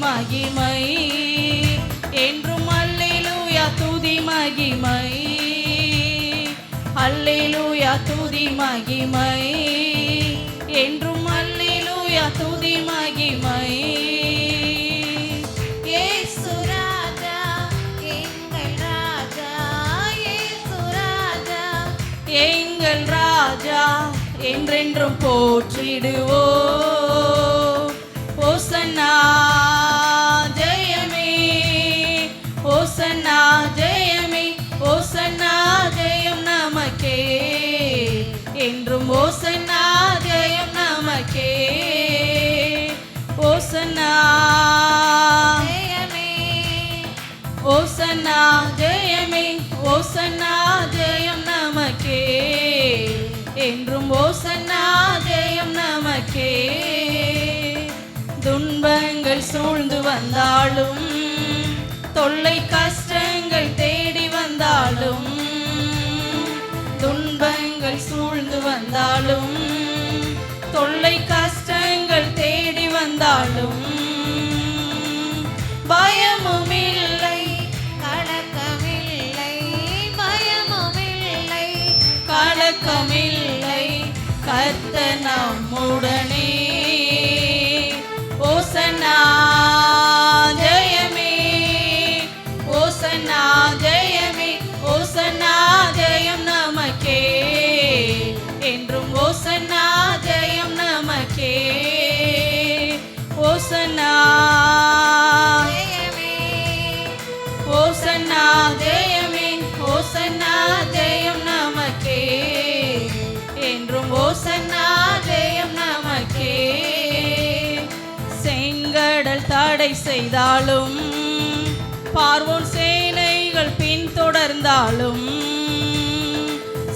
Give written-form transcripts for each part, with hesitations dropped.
மகிமை, என்றும் அல்லேலூயா துதி மகிமை, அல்லேலூயா துதி மகிமை, என்றும் அல்லேலூயா துதி மகிமை. இயேசு ராஜா எங்கள் ராஜா, இயேசு ராஜா எங்கள் ராஜா என்றென்றும் போற்றிடுவோம். ஓசன்னா ஜெயமே, ஓசன்னா ஜெயமே, ஓசன்னா ஜெயம் நமக்கே, என்றும் ஓசன்னா ஜெயம் நமக்கே. ஓசன்னா ஜெயமே, ஓசன்னா ஜெயமே, ஓசன்னா ஜெயம் நமக்கே, என்றும் ஓசன்னா ஜெயம் நமக்கே. துன்பங்கள் சூழ்ந்து வந்தாலும், தொல்லை கஷ்டங்கள் தேடி வந்தாலும், துன்பங்கள் சூழ்ந்து வந்தாலும், தொல்லை கஷ்டங்கள் தேடி வந்தாலும், பயமும் இல்லை கலக்கமில்லை, பயமுமில்லை கலக்கமில்லை, கர்த்தர் நம்முடனே. ஓசன்னா ஜெயமே, ஓசன்னா ஜெயமே, ஓசன்னா ஜெயம் நமக்கே, என்றும் ஓசன்னா ஜெயம் நமக்கே. ஓசன்னா ஜெயமே, ஓசன்னா ஜெயமே, ஓசன்னா ஜெயம் நமக்கே, என்றும் ஓசன்னா ஜெயம் நமக்கே. செங்கடல் தடை செய்தாலும், பார்வோன் சேனைகள் பின்தொடர்ந்தாலும்,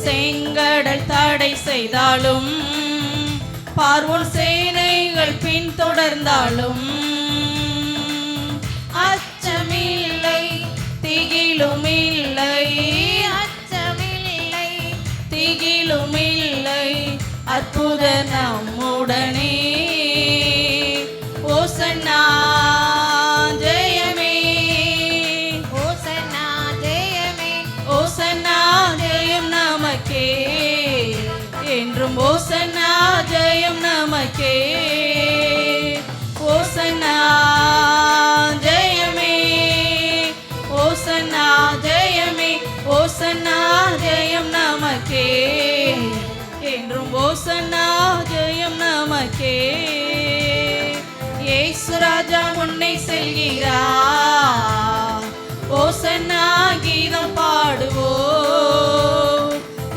செங்கடல் தடை செய்தாலும், பார்வோன் சேனைகள் பின்தொடர்ந்தாலும், அச்சமில்லை திகிலுமில்லை, அச்சமில்லை திகிலுமில்லை, அற்புதர் நம்முடனே. ஓசன்னா ஜெயமே, ஓசன்னா ஜெயமே, ஓசன்னா ஜெயம் நமக்கே, என்றும் ஓசன்னா ஜெயம் நமக்கே. ஓசன்னா ஜெயமே, ஓசன்னா ஜெயமே, ஓசன்னா ஜெயம் நமக்கே, என்றும் ஓசன்னா ஜெயம் நமக்கே. இயேசு ராஜா முன்னே செல்கிறார், ஓசன்னா கீதம் பாடுவோம்.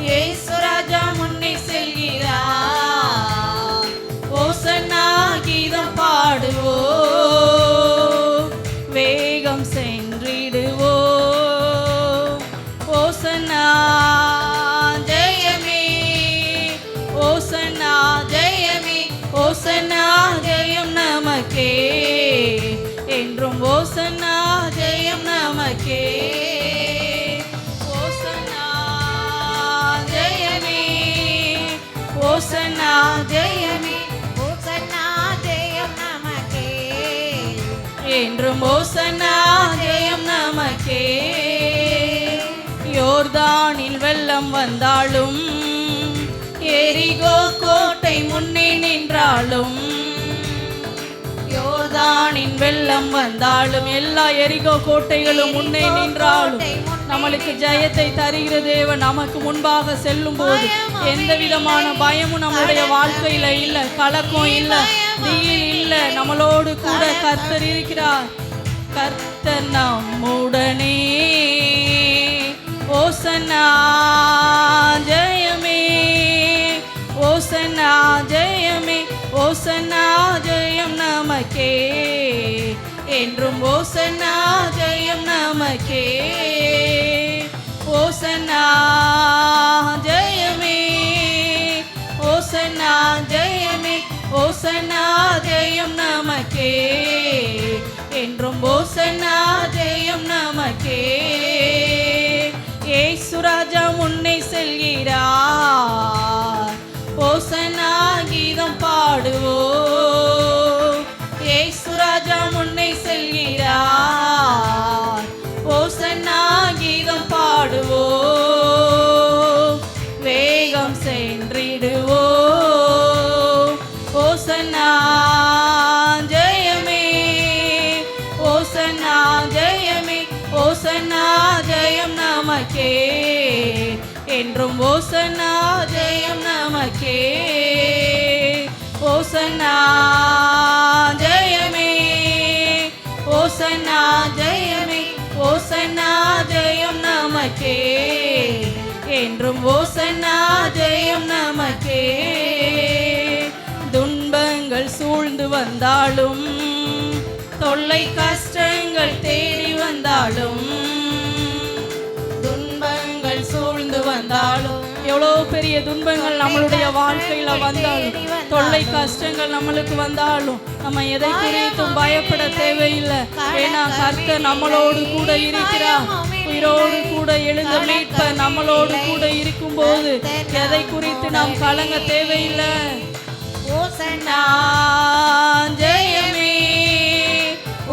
இயேசு ராஜா முன்னே செல்கிறார், ஓசன்னா கீதம் பாடுவோம். வேகம் சென்றிடுவோம். ஓசன்னா ஜெயமே, ஓசன்னா ஜெயமே, ஓசன்னா ஜெயம் நமக்கே, என்றும் ஓசன்னா ஜெயம் நமக்கே. ஓசன்னா ஜெயமே, ஓசன்னா ஜெயமே, ஓசன்னா ஜெயம் நமக்கே, என்றும் ஓசன்னா ஜெயம் நமக்கே. யோர்தானில் வெள்ளம் வந்தாலும், எரிகோ கோட்டை முன்னே நின்றாலும், யோர்தானின் வெள்ளம் வந்தாலும், எல்லா எரிகோ கோட்டைகளும் முன்னே நின்றாலும், நம்மளுக்கு ஜெயத்தை தருகிற தேவன் நமக்கு முன்பாக செல்லும் போது எந்த விதமான பயமும் நம்முடைய வாழ்க்கையில இல்ல, கலக்கம் இல்ல, திகில் இல்ல. நம்மளோடு கூட கர்த்தர் இருக்கிறார். கர்த்தர் நம்முடனே. ஓசன்னா ஜெயமே, ஓசன்னா ஜெயமே, ஓசன்னா ஜெயம் நமக்கே, என்றும் ஓசன்னா ஜெயம் நமக்கே. ஓசன்னா ஜெயமே, ஓசன்னா ஜெயமே, ஓசன்னா ஜெயம் நமக்கே, என்றும் ஓசன்னா ஜெயம் நமக்கே. இயேசு ராஜா முன்னே செல்கிறார், ஓசன்னா கீதம் பாடுவோம். இயேசு ராஜா முன்னே வேகம் சென்றிடுவோம். ஓசன்னா ஜெயமே, ஓசன்னா ஜெயமே, ஓசன்னா ஜெயம் நமக்கே என்றும், ஓசன்னா ஜெயம் நமக்கே. ஓசன்னா ஜெயமே, ஓசன்னா ஜெயமே, ஓசன்னா ஜெயம் நமக்கே என்றும், ஓசன்னா ஜெயம் நமக்கே. துன்பங்கள் சூழ்ந்து வந்தாலும், தொல்லை கஷ்டங்கள் தேடி வந்தாலும், துன்பங்கள் சூழ்ந்து வந்தாலும், எவ்வளோ பெரிய துன்பங்கள் நம்மளுடைய வாழ்க்கையில வந்தாலும், தொல்லை கஷ்டங்கள் நம்மளுக்கு வந்தாலும், நம்ம எதை குறித்தும் பயப்பட தேவையில்லை. ஏன்னா கர்த்தர் நம்மளோடு கூட இருக்கிறார். உயிரோடு கூட எழுந்த மீட்பர் நம்மளோடு கூட இருக்கும்போது எதை குறித்து நாம் கலங்க தேவையில்லை. ஓசன்னா ஜெயமே,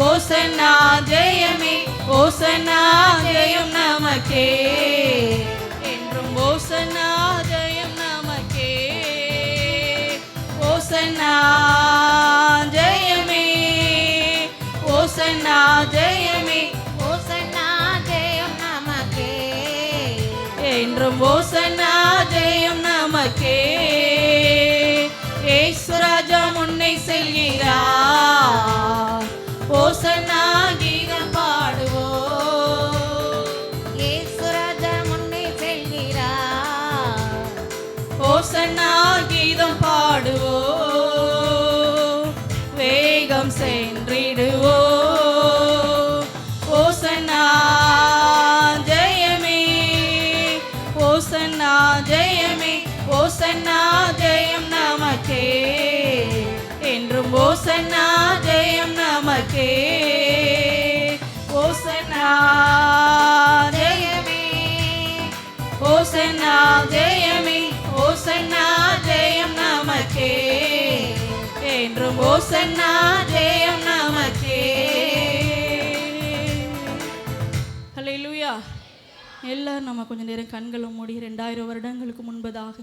ஓசன்னா ஜெயமே, ஓசன்னா ஜெயம் நமக்கே என்றும், ஓசன்னா ஜெயம் நமக்கே. ஓசன்னா ஜெயமே, ஓசன்னா ஜெயமே, ஓசன்னா ஜெயம் நமக்கே என்றும், ஓசன்னா ஜெயம் நமக்கே. இயேசு ராஜா முன்னே செல்கிறார், ஓசன்னா கீதம் பாடுவோம். இயேசு ராஜா முன்னே செல்கிறார், ஓசன்னா கீதம் பாடுவோம். வேகம் சென்றிடுவோம். ஓசன்னா ஜெயமே, ஓசன்னா ஜெயமே, ஓசன்னா ஜெயம் நமக்கே என்றும், ஓசன்னா ஜெயம் நமக்கே. ஓசன்னா ஜெயமே, ஓசன்னா ஜெயமே, ஓசன்னா ஜெயம் நமக்கே என்றும், ஓசன்னா ஜெயம் நமக்கே. ஹல்லேலூயா. எல்லாரும் நம்ம கொஞ்ச நேரம் கண்களை மூடி 2000 வருடங்களுக்கு முன்பதாக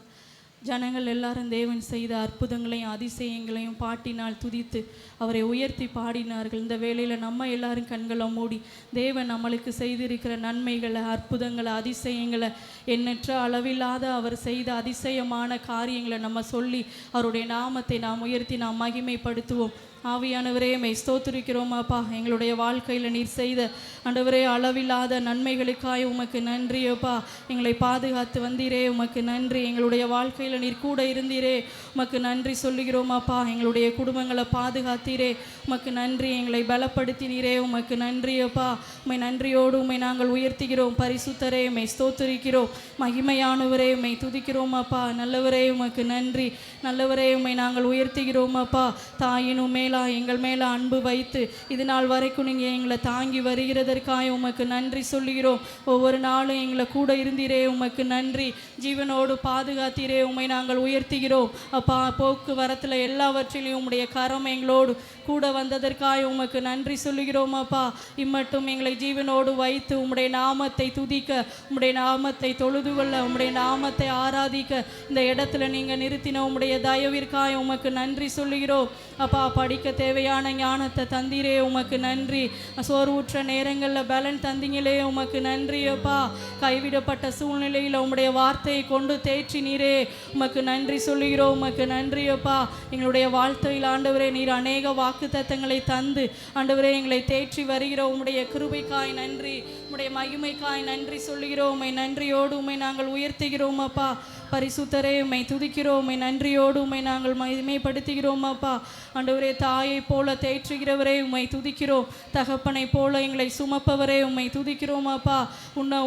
ஜனங்கள் எல்லாரும் தேவன் செய்த அற்புதங்களையும் அதிசயங்களையும் பாட்டினால் துதித்து அவரை உயர்த்தி பாடினார்கள். இந்த வேளையில் நம்ம எல்லாரும் கண்களை மூடி தேவன் நம்மளுக்கு செய்திருக்கிற நன்மைகளை, அற்புதங்களை, அதிசயங்களை, எண்ணற்ற அளவில்லாத அவர் செய்த அதிசயமான காரியங்களை நம்ம சொல்லி அவருடைய நாமத்தை நாம் உயர்த்தி நாம் மகிமைப்படுத்துவோம். ஆவியானவரே மெய் ஸ்தோத்திரிக்கிறோம் அப்பா. எங்களுடைய வாழ்க்கையில் நீர் செய்த ஆண்டவரே அளவில்லாத நன்மைகளுக்காய் உமக்கு நன்றி அப்பா. எங்களை பாதுகாத்து வந்தீரே, உமக்கு நன்றி. எங்களுடைய வாழ்க்கையில் நீர் கூட இருந்தீரே, உமக்கு நன்றி சொல்லுகிறோம் அப்பா. எங்களுடைய குடும்பங்களை பாதுகாத்தீரே, உமக்கு நன்றி. எங்களை பலப்படுத்தினீரே, உமக்கு நன்றி அப்பா. உம்மை நன்றியோடு உம்மை நாங்கள் உயர்த்துகிறோம். பரிசுத்தரே மெய் ஸ்தோத்திரிக்கிறோம். மகிமையானவரே உம்மை துதிக்கிறோம் அப்பா. நல்லவரே உமக்கு நன்றி. நல்லவரே உம்மை நாங்கள் உயர்த்துகிறோம் அப்பா. தாயினும் மேலா எங்கள் மேலே அன்பு வைத்து இது நாள் வரைக்கும் நீங்கள் எங்களை தாங்கி வருகிறதற்காக உமக்கு நன்றி சொல்லுகிறோம். ஒவ்வொரு நாளும் எங்களை கூட இருந்தீரே, உமக்கு நன்றி. ஜீவனோடு பாதுகாத்தீரே, உம்மை நாங்கள் உயர்த்துகிறோம் அப்பா. போக்குவரத்தில் எல்லாவற்றிலையும் உம்முடைய கரம் எங்களோடு கூட வந்ததற்காக உமக்கு நன்றி சொல்லுகிறோம் அப்பா. இம்மட்டும் எங்களை ஜீவனோடு வைத்து உம்முடைய நாமத்தை துதிக்க, உம்முடைய நாமத்தை தொழுது கொள்ள, உம்முடைய நாமத்தை ஆராதிக்க இந்த இடத்துல நீங்கள் நிறுத்தின உம்முடைய தயவிற்காக உமக்கு நன்றி சொல்லுகிறோம் அப்பா. படிக்க தேவையான ஞானத்தை தந்தீரே, உமக்கு நன்றி. சோர்வுற்ற நேரங்களில் பலன் தந்தீங்களே, உமக்கு நன்றி அப்பா. கைவிடப்பட்ட சூழ்நிலையில் உம்முடைய வார்த்தையை கொண்டு தேற்றினீரே, உமக்கு நன்றி சொல்லுகிறோம். உமக்கு நன்றி அப்பா. எங்களுடைய வாழ்க்கையில் ஆண்டவரே நீர் அநேக வாக்குத்தத்தங்களை தந்து ஆண்டவரே எங்களை தேற்றி வருகிற உம்முடைய கிருபைக்காய் நன்றி, உம்முடைய மகிமைக்காய் நன்றி சொல்லுகிறோம். உம்மை நன்றியோடு உம்மை நாங்கள் உயர்த்துகிறோம் அப்பா. பரிசுத்தரே உம்மை துதிக்கிறோம். உம்மை நன்றியோடு உம்மை நாங்கள் மகிமைப்படுத்துகிறோம் அப்பா. ஆண்டவரே தாயை போல தேற்றுகிறவரே உம்மை துதிக்கிறோம். தகப்பனை போல எங்களை சுமப்பவரே உம்மை துதிக்கிறோம் அப்பா.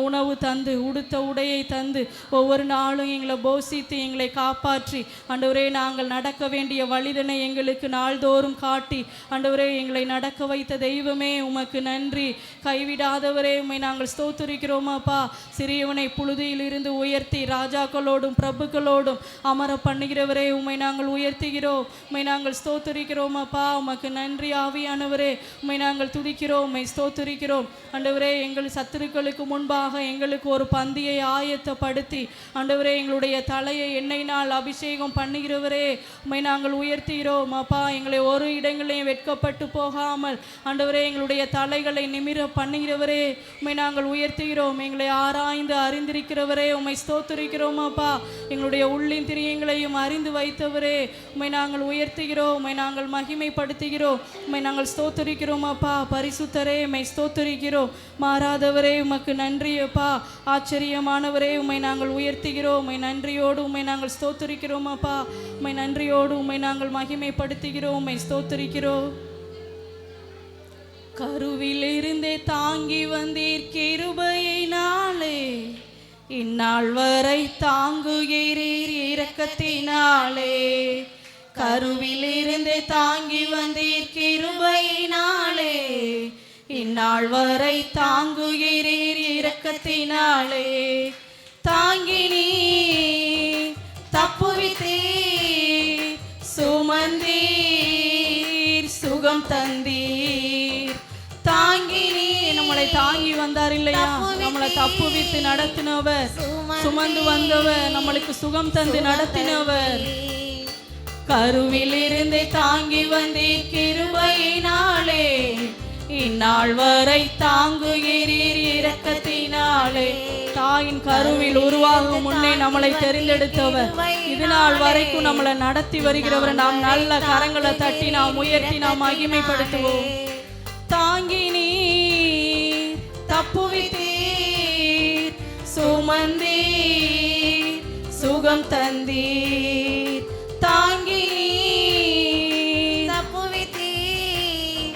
உணவு தந்து உடுத்த உடையை தந்து ஒவ்வொரு நாளும் எங்களை போஷித்து எங்களை காப்பாற்றி ஆண்டவரே நாங்கள் நடக்க வேண்டிய வழிதனை எங்களுக்கு நாள்தோறும் காட்டி ஆண்டவரே எங்களை நடக்க வைத்த தெய்வமே உமக்கு நன்றி. கைவிடாதவரே உம்மை நாங்கள் ஸ்தோத்திரிக்கிறோம் அப்பா. சிறியவனை புழுதியில் இருந்து உயர்த்தி ராஜாக்களோடும் பிரபுக்களோடும் பிரபுக்களோடும் அமர பண்ணுகிறவரே, உம்மை நாங்கள் உயர்த்துகிறோம், உம்மை நாங்கள் ஸ்தோத்திரிக்கிறோம் அப்பா. உமக்கு நன்றி ஆவியானவரே, உம்மை நாங்கள் துதிக்கிறோம், உம்மை ஸ்தோத்திரிக்கிறோம் ஆண்டவரே. எங்கள் சத்துருக்களுக்கு முன்பாக எங்களுக்கு ஒரு பந்தியை ஆயத்தப்படுத்தி ஆண்டவரே எங்களுடைய தலையை எண்ணெயினால் அபிஷேகம் பண்ணுகிறவரே, உம்மை நாங்கள் உயர்த்துகிறோம் அப்பா. எங்களை ஒரு இடங்களையும் வெட்கப்பட்டு போகாமல் ஆண்டவரே எங்களுடைய தலைகளை நிமிர பண்ணுகிறவரே, உம்மை நாங்கள் உயர்த்துகிறோம். எங்களை ஆராய்ந்து அறிந்திருக்கிறவரே, உம்மை ஸ்தோத்திரிக்கிறோம் அப்பா. எங்களுடைய உள்ளின் திரியங்களையும் அறிந்து வைத்தவரே, உம்மை நாங்கள் உயர்த்துகிறோம், உம்மை நாங்கள் மகிமைப்படுத்துகிறோம், உம்மை நாங்கள் ஸ்தோத்திரிக்கிறோம் அப்பா. பரிசுத்தரே, உம்மை ஸ்தோத்திரிக்கிறோம். மாறாதவரே, உமக்கு நன்றி அப்பா. ஆச்சரியமானவரே, உம்மை நாங்கள் உயர்த்துகிறோம், உம்மை நன்றியோடு உம்மை நாங்கள் ஸ்தோத்திரிக்கிறோம் அப்பா. உம்மை நன்றியோடு உம்மை நாங்கள் மகிமைப்படுத்துகிறோம், உம்மை ஸ்தோத்திரிக்கிறோம். கருவிலிருந்தே தாங்கி வந்தீர் கிருபையினாலே, இந்நாள் வரை தாங்குகிறீர் இரக்கத்தினாலே. கருவிலிருந்தே தாங்கி வந்தீர் கிருபையினாலே, இந்நாள் வரை தாங்குகிறீர் இரக்கத்தினாலே. தாங்கி நீ தப்புவித்தீர், சுமந்தீர், சுகம் தந்தீர். தாங்கி நீ நம்மளை தாங்கி வந்தார் இல்லையா, நம்மளை தப்புவித்து நடத்தினவர், சுமந்து வந்தவர், நம்மளுக்கு சுகம் தந்து நடத்தினவர். கருவிலிருந்தே தாங்கி வந்தீர் கிருபையினாலே, இந்நாள் வரை தாங்குகிறீர் இரக்கத்தினாலே. தாயின் கருவில் உருவாகும் முன்னே நம்மளை தெரிந்தெடுத்தவர், இது நாள் வரைக்கும் நம்மளை நடத்தி வருகிறவர். நாம் நல்ல கரங்களை தட்டி நாம் உயர்த்தி நாம் மகிமைப்படுத்துவோம். தாங்கி நீர் தப்புவித்தீர், சுமந்தீர், சுகம் தந்தீர். தாங்கி நீர் தப்புவித்தீர்,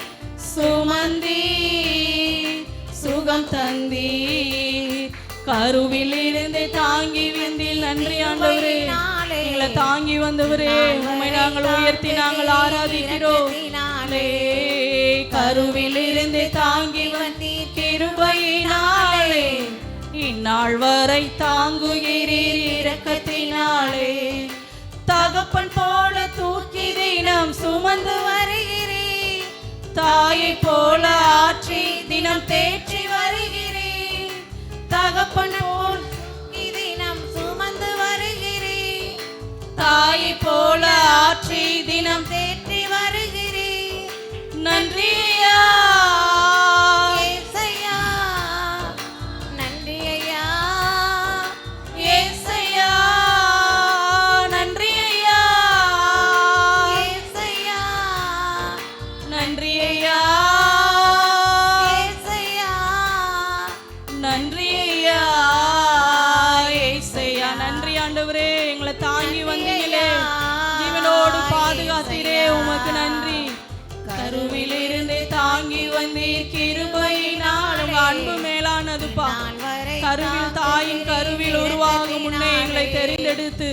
சுமந்தீர், சுகம் தந்தீர். கருவில் இருந்து தாங்கி வந்தீர். நன்றி ஆண்டவரே, எங்களை தாங்கி வந்தவரே, உம்மை நாங்கள் உயர்த்தி நாங்கள் ஆராதிக்கிறோம். கருவில் இருந்து தாங்கி வந்தீர் கிருபையினாலே, இந்நாள் வரை தாங்குகிறீர் இரக்கத்தினாலே. தகப்பன் போல தூக்கி தினம் சுமந்து வருகிறீர், தாயை போல ஆற்றி தினம் தேற்றி வருகிறீர். தகப்பன் போல் தினம் சுமந்து வருகிறீர், தாயை போல ஆற்றி தினம் தேற்றி வருகிறீர். நன்றி ஐயா, ஏசையா, நன்றி ஐயா, ஏசையா, நன்றி ஐயா, ஏசையா, நன்றி ஐயா, ஏசையா, நன்றி ஐயா, ஏசையா. நன்றி ஆண்டவரே, எங்களை தாங்கி வந்தீங்களே, ஜீவனோடு பாதுகாத்தீரே, உமக்கு நன்றி. கருவில் இருந்து தாங்கி வந்தீர் கிருபையினால். உங்க அன்பு மேலானதுப்பா. கருவில் தாயின் கருவில் உருவாகும் முன்னே எங்களை தெரிந்தெடுத்து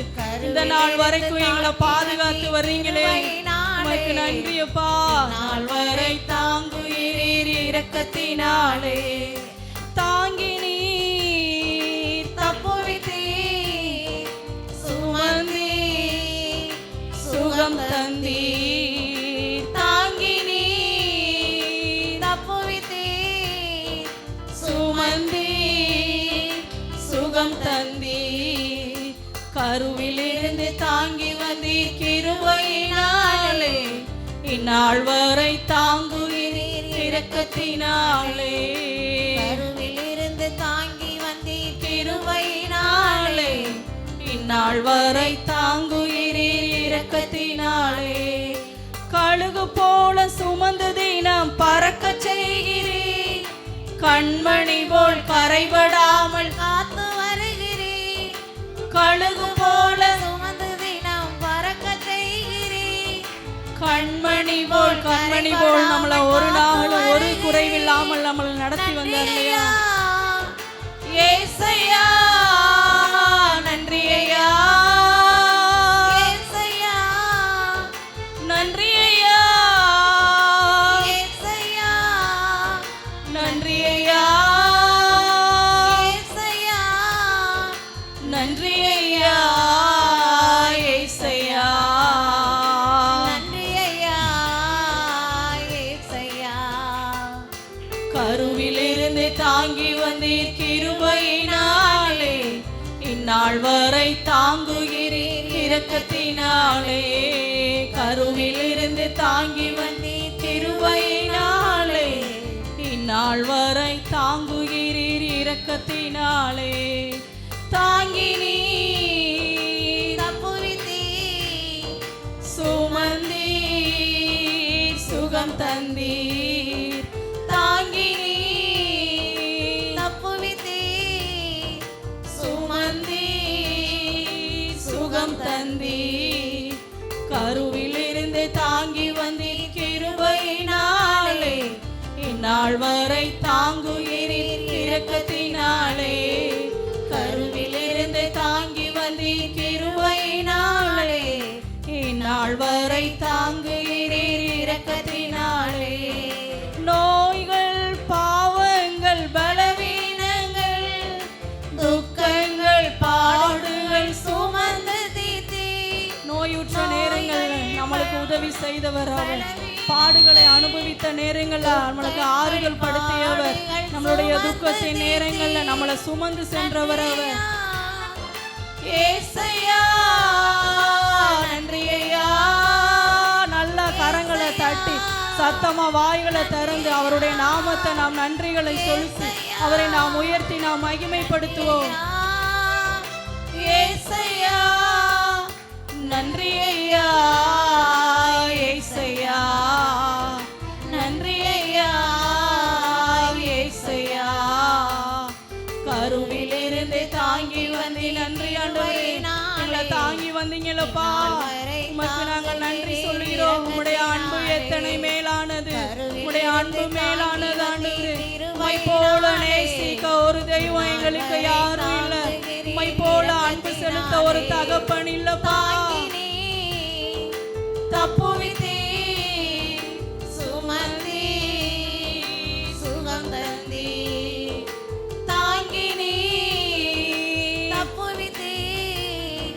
இந்த நாள் வரைக்கும் எங்களை பாதுகாத்து வர்றீங்களே, உமக்கு நன்றி அப்பா. நாள் வரை தாங்குகிறீர் இரக்கத்தினாலே. தாங்கி நீர் தப்புவித்தீர், சுமந்தீர், சுகம் தந்தீர். தாங்கி நீர் தப்புவித்தீர், சுமந்தீர், சுகம் தந்தீர். கருவில் இருந்து தாங்கி வந்தீர் கிருபையினாலே, இந்நாள் வரை தாங்குகிறீர் இரக்கத்தினாலே. கருவில் இருந்து தாங்கி வந்தீர் கிருபையினாலே, இந்நாள் வரை தாங்குகிறீர் இரக்கத்தினாலே. கழுகு போல சுமந்து தினம் பறக்க செய்கிறீர், கண்மணி போல் கரைபடாமல் காத்து வருகிறீர். கழுகு போல சுமந்து தினம் பறக்க செய்கிறீர், கண்மணி போல் நம்மளை ஒரு நாளும் ஒரு குறைவில்லாமல் நம்மளை நடத்தி வந்தார் இல்லையா. ஏசையா, நன்றி ஐயா, ஏசையா, நன்றி ஐயா, ஏசையா, நன்றி ஐயா, ஏசையா, நன்றி ஐயா. இந்நாள் வரை தாங்குகிறீர் இரக்கத்தினாலே. கருவில் இருந்து தாங்கி வந்தீர் கிருபையினாலே. இந்நாள் வரை தாங்குகிறீர் இரக்கத்தினாலே. தாங்கி நீர் தப்புவித்தீர் சுமந்தீர் சுகம் தந்தீர். தாங்கி நீர் தப்புவித்தீர் சுமந்தீர் சுகம் தந்தீர். கருவில் இருந்து தாங்கி வந்தீர் கிருபையினாலே. இந்நாள் வரை தாங்குகிறீர் இரக்கத்தினாலே. கருவில் இருந்து தாங்கி வந்தீர் கிருபையினாலே. இந்நாள் வரை தாங்குகிறீர் இரக்கத்தினாலே. நோய்கள் பாவங்கள் பலவீனங்கள் துக்கங்கள் பாடுகள் சுமந்து தீர்த்தீர். நோயுற்ற நேரங்கள் நம்மளுக்கு உதவி செய்தவர் அவர். பாடுகளை அனுபவித்த நேரங்கள்ல நம்மளுக்கு ஆறுதல் படுத்தியவர். நம்மளுடைய துக்கத்தின் நேரங்கள்ல நம்மளை சுமந்து சென்றவர் அவர். ஏசையா நன்றி ஐயா. நல்ல கரங்களை தட்டி சத்தமா வாய்களை திறந்து அவருடைய நாமத்தை நாம் நன்றிகளை செலுத்தி அவரை நாம் உயர்த்தி நாம் மகிமைப்படுத்துவோம். ஏசையா நன்றி ஐயா. ஏசையா நன்றி ஐயா. ஏசையா கருவில் இருந்து தாங்கி வந்தி நன்றி ஆண்டவரே. எங்களை தாங்கி வந்தீங்களப்பா. உமக்கு நாங்கள் நன்றி சொல்கிறோம். உம்முடைய அன்பு எத்தனை மேலானது. உம்முடைய அன்பு மேலானது ஆண்டவரே. உம்மை போல நேசிக்க ஒரு தெய்வம் எங்களுக்கு யாரும் இல்லை. உம்மை போல அன்பு செலுத்த ஒரு தகப்பன் இல்லப்பா. தப்புவித்தீர் சுமந்தீர் சுகம் தந்தீர். தாங்கி நீர் தப்புவித்தீர்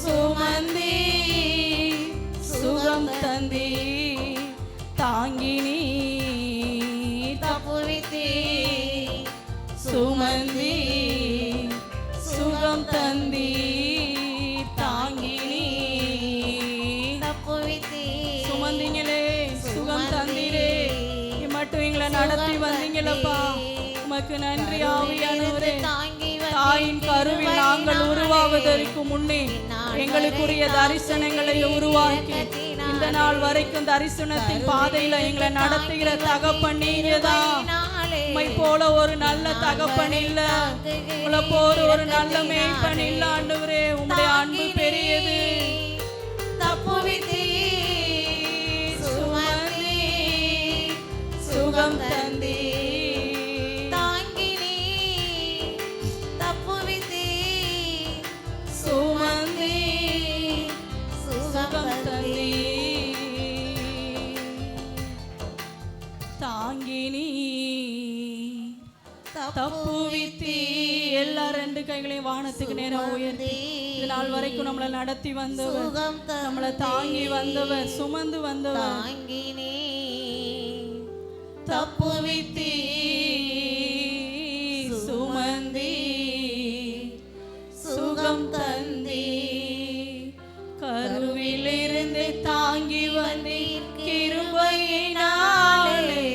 சுமந்தீர் சுகம் தந்தீர். தாங்கி நீர் தப்புவித்தீர் சுமந்தீர் சுகம் தந்தீர். தாங்கி நீர் தப்புவித்தீர் சுமந்தீங்களே சுகம் தந்தீரே. மட்டும் எங்களை நடத்தி வந்தீங்களப்பா. உமக்கு நன்றி ஆவியானவரே. தாயின் கருவில் நாங்கள் உருவாவதற்கு முன்னே எங்களுக்குரிய தரிசனங்களை உருவாக்கி இந்த நாள் வரைக்கும் தரிசனத்தின் பாதையில எங்களை நடத்துகிற தகப்பன் நீங்கதான். உம்மை போல ஒரு நல்ல தகப்பன் இல்ல. உங்களை போல ஒரு நல்ல மேய்ப்பன் இல்ல ஆண்டவரே. உம்முடைய அன்பு பெரியது. தப்புவித்தீர் சுமந்தீர் சுகம் தந்தீர். தாங்கி நீர் தப்புவித்தீர் சுமந்தீர் சுகம் சுகம் தந்தீர். தந்தீர். தாங்கி நீர் தப்புவித்தீர். எல்லா ரெண்டு கைகளையும் வானத்துக்கு நேரம் உயர்த்தி இந்த நாள் வரைக்கும் நம்மளை நடத்தி வந்தவர், சுகம் நம்மளை தாங்கி வந்தவர், சுமந்து வந்தவர். தாங்கி நீர் தப்புவித்தீர் சுமந்தீர் சுகம் தந்தீர். கருவிலிருந்து தாங்கி வந்தீர் கிருபையினாலே.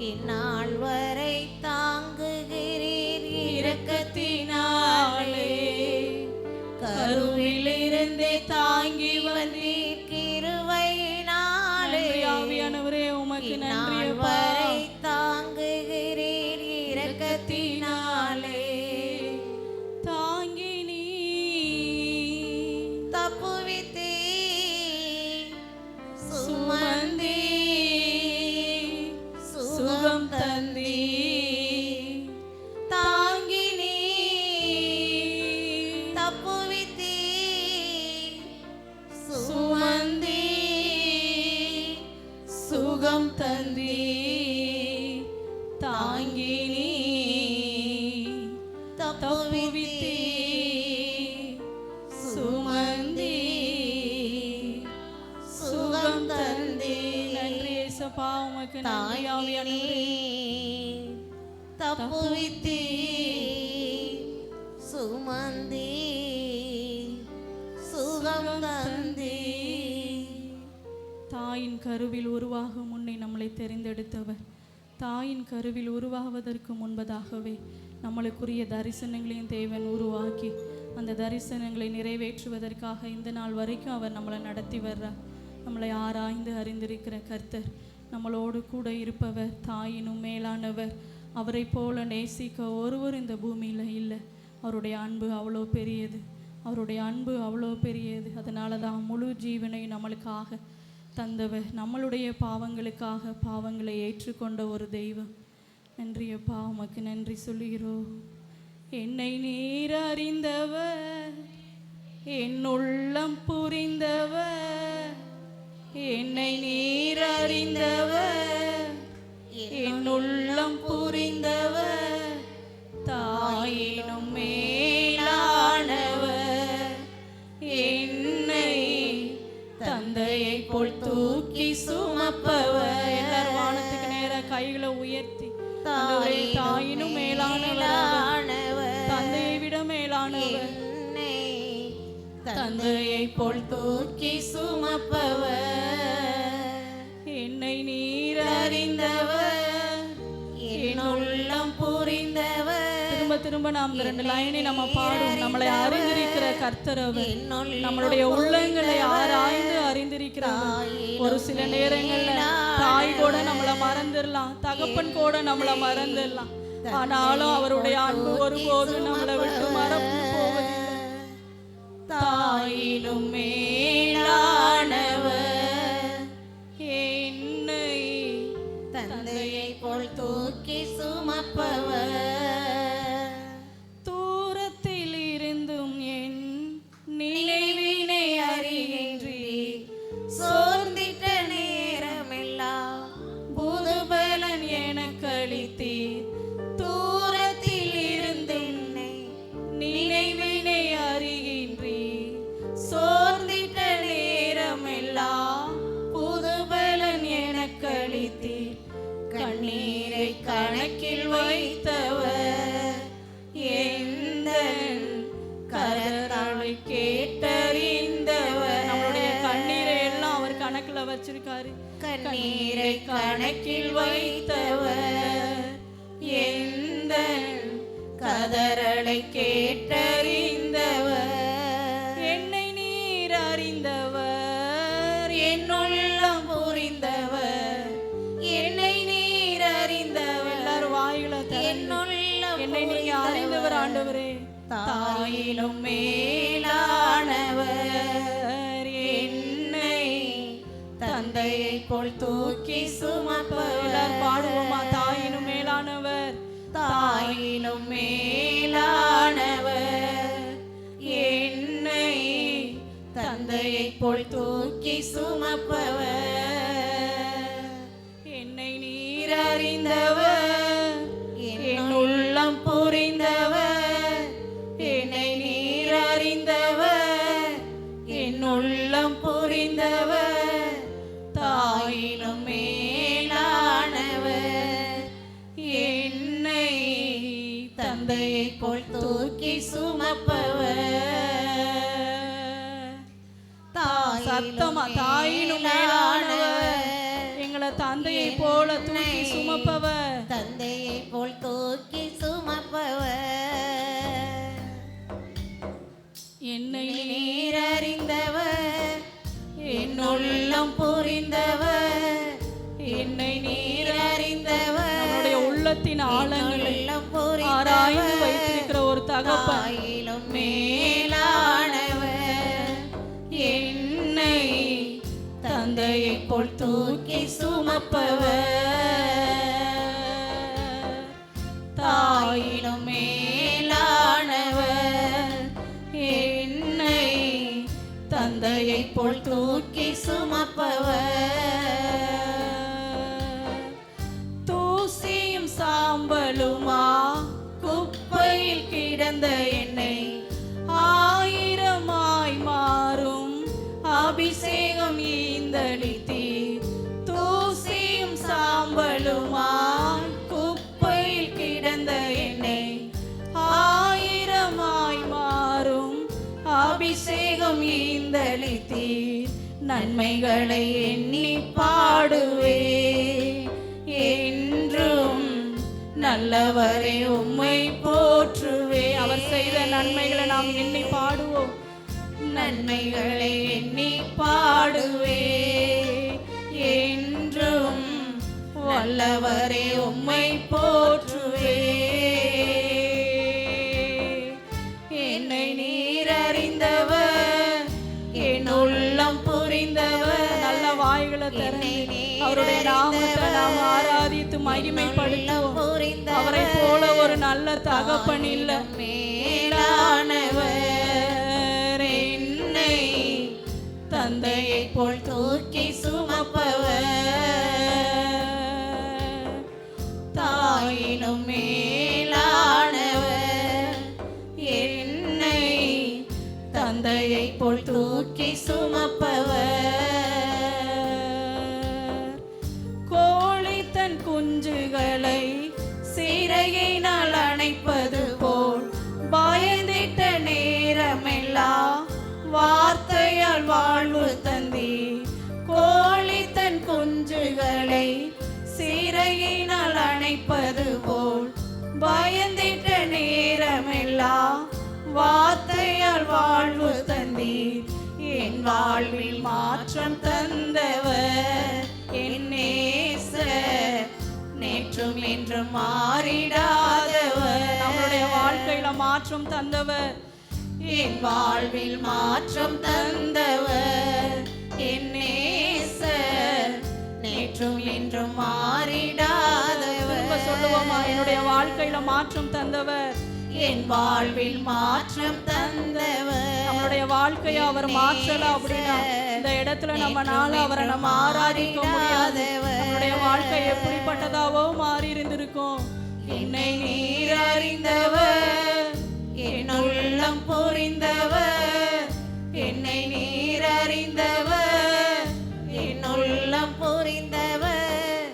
இந்நாள் வரை தாங்குகிறீர் இரக்கத்தினாலே. கருவிலிருந்து தாங்கி வந்தீர் கிருபையினாலே. ஆவியானவரே உமக்கு நன்றி இந்நாள் அப்பா. வரை தாங்குகிறீர் இரக்கத்தினாலே. தாங்கி நீர் தப்புவித்தீர் சுமந்தீர் சுகம் தந்தீர். தாங்கி நீர் தப்புவித்தீர் சுமந்தீர் சுகம் தந்தீர். தாங்கி நீர் தப்புவித்தீர் சுமந்தீர் சுகம் தந்தீர். நன்றி ஏசப்பா. உமக்கு நன்றி ஆவியானவரே. தப்புவித்தீர் சுமந்தி சுகம் தந்தி. தாயின் கருவில் உருவாகும் முன்னே நம்மளை தெரிந்தெடுத்தவர். தாயின் கருவில் உருவாவதற்கு முன்பதாகவே நம்மளுக்குரிய தரிசனங்களையும் தேவன் உருவாக்கி அந்த தரிசனங்களை நிறைவேற்றுவதற்காக இந்த நாள் வரைக்கும் அவர் நம்மளை நடத்தி வர்றார். நம்மளை ஆராய்ந்து அறிந்திருக்கிற கர்த்தர், நம்மளோடு கூட இருப்பவர், தாயினும் மேலானவர். அவரை போல நேசிக்க ஒருவர் இந்த பூமியில் இல்லை. அவருடைய அன்பு அவ்வளோ பெரியது, அவருடைய அன்பு அவ்வளோ பெரியது. அதனால தான் முழு ஜீவனை நம்மளுக்காக தந்தவர், நம்மளுடைய பாவங்களுக்காக பாவங்களை ஏற்றுக்கொண்ட ஒரு தெய்வம். நன்றியப்பா, உமக்கு நன்றி சொல்லுகிறோம். என்னை நீர் அறிந்தவர், என் உள்ளம் புரிந்தவர். என்னை நீர் அறிந்தவர், என் உள்ளம் புரிந்தவர். தாயினும் மேலானவர், என்னை தந்தையை போல் தூக்கி சுமப்பவர். எல்லாரும் வானத்துக்கு நேர கைகளை உயர்த்தி, தாயினும் மேலானவர், தந்தையை விட மேலானவர், தந்தையை போல் தூக்கி சுமப்பவர். என்னை நீர் அறிந்தவர், என் உள்ளம் புரிந்தவர். திரும்ப திரும்ப நாம் ரெண்டு லைனை நம்ம பாடும். நம்மளை அறிந்திருக்கிற கர்த்தரவர், நம்மளுடைய உள்ளங்களை ஆராய்ந்து அறிந்திருக்கிறார். ஒரு சில நேரங்கள்ல தாய் கூட நம்மளை மறந்துடலாம், தகப்பன் கூட நம்மளை மறந்துடலாம். ஆனாலும் அவருடைய அன்பு ஒருபோதும் நம்மளை விட்டு மறந்து போவதில்லை. தாயினும் மேலானவர், என்னை தந்தையை போல் தூக்கி சுமப்பவர். தூரத்தில் இருந்தும் என் நினைவினை அறிகின்றீர். சோர்ந்திட்ட நேரமெல்லாம் புதுபலன் எனக்கு அளித்தீர். தூரத்தில் இருந்து நினைவினை அறிகின்றீர். சோர்ந்திட்ட நேரமெல்லாம் புதுபலன் எனக்கு அளித்தீர். கண்ணீரை கணக்கில் வைத்தவர், எந்த கரத்தாலை கேட்டறிந்தவர். நம்மளுடைய கண்ணீரை எல்லாம் அவர் கணக்குல வச்சிருக்காரு. கண்ணீரை கணக்கில் வைத்தவர், எந்த கதறலை கேட்டறிந்தவர். என்னை நீர் அறிந்தவர், என் உள்ளம் புரிந்தவர். என்னை நீர் அறிந்தவர். எல்லாரும் வாயில என்னை நீங்க அறிந்தவர் ஆண்டவரே. தாயிலும் மேலானவர், என்னை தந்தையை போல் தூக்கி சுமப்பவர். பாடுவோமா? தாயினும் மேலானவர், தாயிலும் மேலானவர், என்னை தந்தையை போல் தூக்கி சுமப்பவர். என்னை நீர் அறிந்தவர், என் உள்ளம் புரிந்தவர். என்னை நீர் அறிந்தவர், என் உள்ளம் புரிந்தவர். தாயிலும் மேலானவர், என்னை தந்தையை போல் தூக்கி சுமப்பவர். சத்தமா? தாயினும் மேலானவர், எங்களை தந்தையை போல தூக்கி சுமப்பவர். தந்தையை போல் தூக்கி சுமப்பவர். என்னை நீர் அறிந்தவர், என் உள்ளம் புரிந்தவர். என்னை நீர் அறிந்தவர், நம்முடைய உள்ளத்தின் ஆழங்களை ஆராய்ந்து வைத்திருக்கிற ஒரு தகப்பன். தாயிலும் மேலானவர், என்னை தந்தையை போல் தூக்கி சுமப்பவர். தாயிலும் மேலானவர், என்னை தந்தையை போல் தூக்கி சுமப்பவர். தூசியும் சாம்பலுமா குப்பையில் கிடந்த என்னை ஆயிரமாய் மாறும் அபிஷேகம் ஈந்தளித்தீர். தூசியும் சாம்பலுமாய் குப்பையில் கிடந்த என்னை ஆயிரமாய் அபிஷேகம் ஈந்தளித்தீர். நன்மைகளை எண்ணி பாடுவே என்றும் நல்லவரே உம்மை போற்றுவே. அவர் செய்த நன்மைகளை நாம் எண்ணி பாடுவோம். நன்மைகளை எண்ணி பாடுவே என்றும் வல்லவரே உம்மை போற்றுவே. என்னை நீர் அறிந்தவர், என் உள்ளம் புரிந்தவர். நல்ல வாய்களை திறந்து அவருடைய நாமத்தை நாம் ஆராதித்து மகிமைப்படுத்துவோம். அவரை போல ஒரு நல்ல தகப்பன் இல்லை. மேலானவர், என்னை தந்தையை போல் தூக்கி சுமப்பவர். தாயினும் மேலானவர், என்னை தந்தையை போல் தூக்கி சுமப்பவர். கோழி தன் குஞ்சுகளை சிறையினால் அணைப்பது போல் பயந்திட்ட நேரமெல்லாம் வார்த்தையால் வாழ்வு தந்தி. கோழி தன் குஞ்சுகளை சிறையினால் அணைப்பது போல் பயந்திட்ட நேரமெல்லாம் வார்த்தையால் வாழ்வு தந்தீர். என் வாழ்வில் மாற்றம் தந்தவர் என் நேசர், நேற்றும் என்றும் மாறிடாதவர். நம்மளுடைய வாழ்க்கையில மாற்றம் தந்தவர், என் வாழ்வில் மாற்றம் தந்தவர் என் நேசர், நேற்றும் என்றும் மாறிடாதவர். திரும்ப சொல்லுவோமா? என்னுடைய வாழ்க்கையில மாற்றம் தந்தவர், என் வாழ்வில் மாற்றம் தந்தவர். நம்மளுடைய வாழ்க்கையை அவர் மாற்றல அப்படின்னா இந்த இடத்துல நம்மனால அவரை நம்ம ஆராதிக்க முடியாது. நம்மளுடைய வாழ்க்கை எப்படிப்பட்டதாவோ மாறி இருந்திருக்கும். என்னை நீர் அறிந்தவர், என் உள்ளம் புரிந்தவர். என்னை நீர் அறிந்தவர், என் உள்ளம் புரிந்தவர்.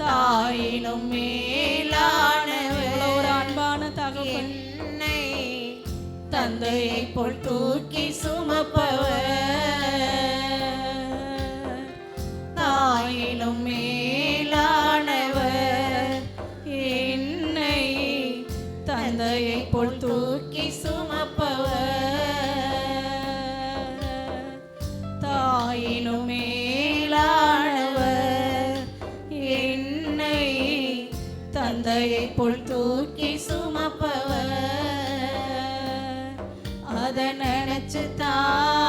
தாயினும் மேலானவர், ஒரு அன்பான தகப்பன். என்னை தந்தையை போல் தூக்கி சுமப்பவர். தாயினும் மேலானவர், என்னை தந்தையை போல் தூக்கி சுமப்பவர். தாயினும் மேலானவர், என்னை தந்தையை போல் தூக்கி சுமப்பவர். அதை நினைச்சுதான்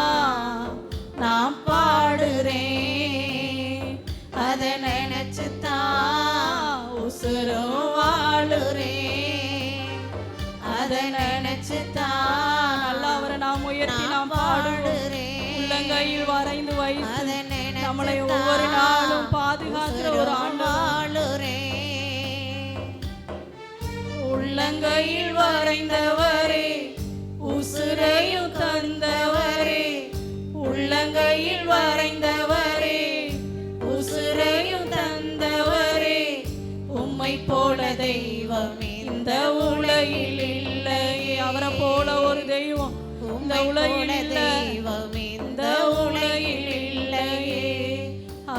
நான் பாடுறேன், அதை நினைச்சுதான் உசுரும் வாழுறேன், அதை நினைச்சுதான் நல்லா அவரை நாம் உயர்த்தி நாம் பாடுறேன். உள்ளங்கையில் வரைந்து வைத்து நம்மளை ஒவ்வொரு நாளும் பாதுகாக்கிற ஒரு ஆண்டவர். உள்ளங்கையில் வரைந்தவரே, உசுரையும் தந்தவரே. உள்ளங்கையில் வரைந்தவரே, உசுரையும் தந்தவரே. உம்மை போல தெய்வம் இந்த உலகில் இல்லையே. அவரை போல ஒரு தெய்வம் இந்த உலகில் இல்லை. தெய்வம் இந்த உலகில் இல்லையே.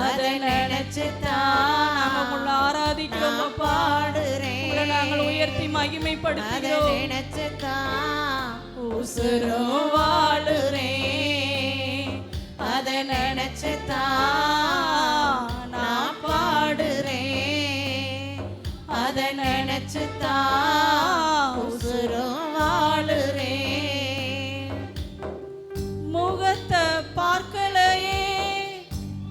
அதை நினைச்சுதான் நாங்கள் ஆராதிக்கிறோம், பாடுறேன். நாங்கள் உயர்த்தி மகிமைப்படுத்துகிறோம். நினைச்சுதான் உசுரும் வாழுறேன், அதை நினைச்சுதான் நான் பாடுறேன், அதை நினைச்சுதான் உசுரும் வாழுறேன். முகத்தை பார்க்கலையே,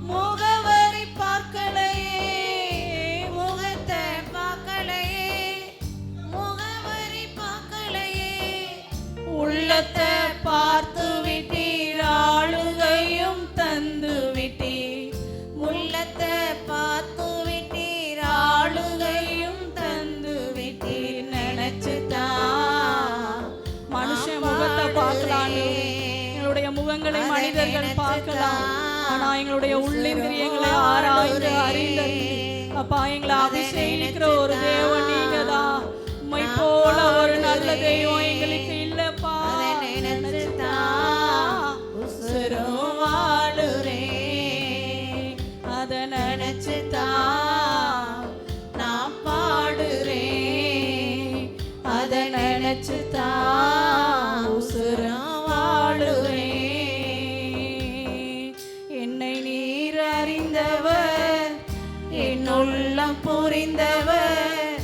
முகவரி பார்க்கலையே, முகத்தை பார்க்கலையே, முகவரி பார்க்கலையே. உள்ளத்தை பார்த்து விட்டீர், ஆளுகையும் தந்து விட்டீர். உள்ளத்தை பார்த்து விட்டீர், ஆளுகையும் தந்து விட்டீர். நினைச்சுதான் மனுஷன் முகத்தை பார்க்கலாம், எங்களுடைய முகங்களை மனிதர்கள் பார்க்கலாம். ஆனா எங்களுடைய உள்ளிந்திரியங்களை ஆராய்ந்து அறிந்தறிந்து அப்பா எங்களை அபிஷேகிக்கிற ஒரு தேவன் நீங்க தான். உம்மை போல ஒரு நல்ல தெய்வம் எங்களுக்கு இல்லப்பா. நினைச்சுதான் நினைச்சுதான் நான் பாடுறேன், அதை நினைச்சுதான் உசுரம் வாழுறேன். என்னை நீர் அறிந்தவர், என் உள்ளம் புரிந்தவர்,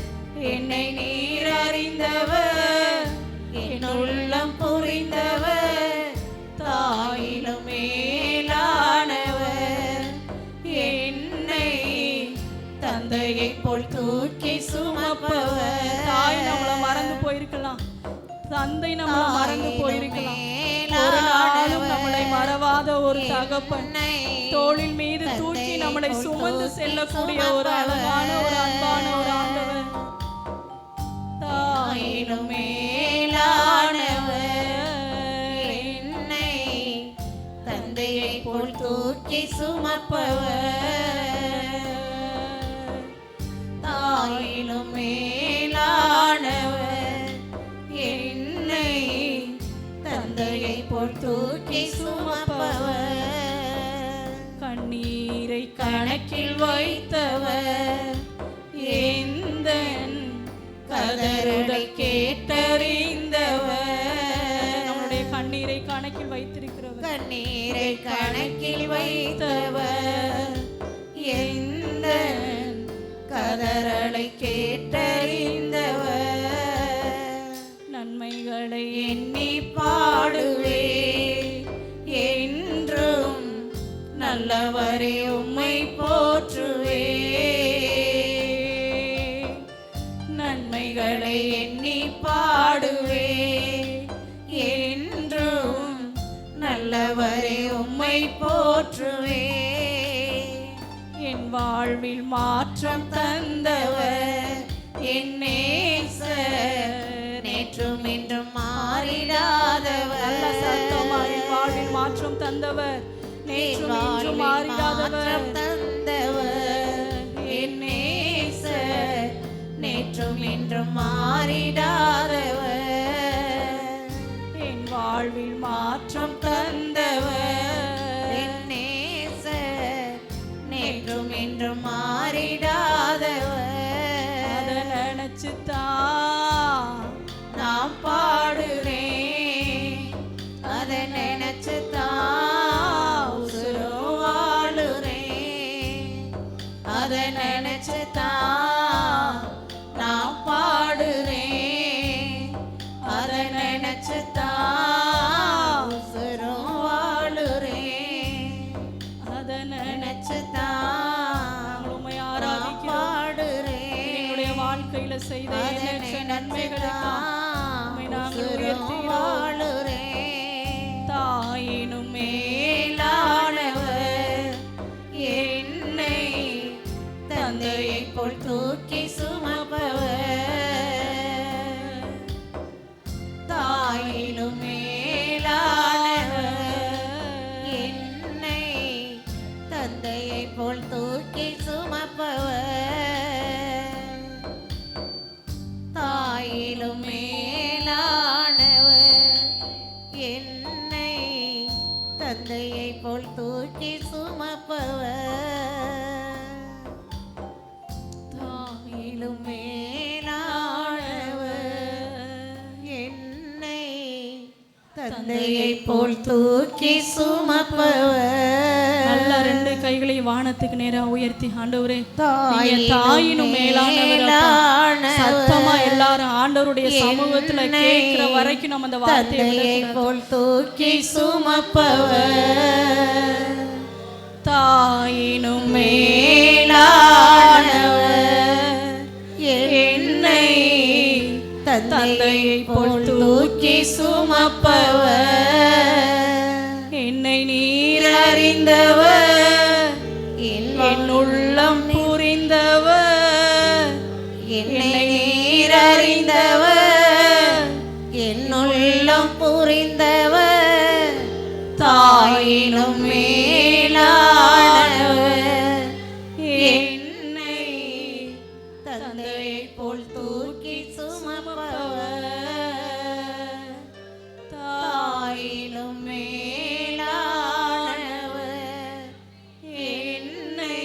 என்னை நீர் அறிந்தவர், என் உள்ளம் புரிந்தவர், தாயிலும் மேலானவர், என்னை தந்தையை போல் தூக்கி சுமப்பவர். தாய் நம்மளை மறந்து போயிருக்கலாம், தந்தை நம்மளை மறந்து போயிருக்கலாம், ஒரு நாளும் நம்மளை மறவாத ஒரு தகப்பன், தோளின் மீது தூக்கி நம்மளை சுமந்து செல்லக்கூடிய ஒரு அழகான ஒரு அன்பான ஒரு ஆண்டவர், தாயிலும் மேலானவர், என்னை தந்தையை போல் தூக்கி சுமப்பவர், தாயிலும் மேலானவர், என்னை தந்தையை போல் தூக்கி சுமப்பவர். கண்ணீரை கணக்கில் வைத்தவர், எந்த கதறுதல் கேட்டறிந்தவர், நம்முடைய கண்ணீரை கணக்கில் வைத்திருக்கிறவர், கண்ணீரை கணக்கில் வைத்தவர், எந்த கதறலை கேட்டறிந்தவர், நன்மைகளை எண்ணி பாடுவே என்றும் நல்லவரே உம்மை போற்றுவே, நன்மைகளை எண்ணி பாடுவே என்றும் நல்லவரே உம்மை போற்றுவே, என் வாழ்வில் மாற்றம் தந்தவர் என் நேசர், நேற்றும் இன்றும் மாறிடாதவர், நல்ல சத்தமாய் வாழ்வில் மாற்றம் தந்தவர், நேற்றும் இன்றும் மாறிடாதவர், தந்தவர் என் நேசர், நேற்றும் இன்றும் மாறிடாதவர், என் வாழ்வில் மாற்றம் தந்தவர் என் நேசர், நேற்றும் இன்றும் மாறிடாதவர், அதை நினைச்சுதான் நான் பாடுறேன், அதை நினைச்சுதான் உசுரும் வாழுறேன், அதை நினைச்சுதான் நான் பாடுறேன், அதை நினைச்சுதான் உசுரும் வாழுறேன், அதை நினைச்சுதான் உண்மை நான் ஆராதிக்கிறோம். பாடுறேன், என்னுடைய வாழ்க்கையில செய்த அதை எண்ணற்ற நன்மைகளுக்காக உம்மை நாங்கள் உசுரும் உயர்த்துகிறோம். வாழுறேன், தாயினும் மேலானவர், என்னை தந்தையை போல் தூக்கி சுமப்பவர், தாயிலும் மேலானவர், என்னை தந்தையை போல் தூக்கி சுமப்பவர், தாயிலும் மேலானவர், என்னை தந்தையை போல் தூக்கி சுமப்பவர், தாயிலும் மேலானவர், என்னை தந்தையை போல் தூக்கி சுமப்பவர். நல்ல ரெண்டு கைகளை வானத்துக்கு நேரா உயர்த்தி ஆண்டவரே, தாயினும் நீங்க தாயினும் மேலானவர் அப்பா. சத்தமா எல்லாரும் ஆண்டவருடைய சமூகத்துல கேட்கிற வரைக்கும் நம்ம அந்த வார்த்தையை தந்தையை விடக்கூடாது. போல் தூக்கி சுமப்பவர், தாயினும் மேலானவர், என்னை தந்தையை போல் தூக்கி சுமப்பவர், என்னை நீர் அறிந்தவர், என் உள்ளம் புரிந்தவர், என்னை நீர் அறிந்தவர், என் உள்ளம் புரிந்தவர், தாயினும் மேலானவர், என்னை தந்தையை போல் தூக்கி சுமப்பவர், தாயினும் மேலானவர், என்னை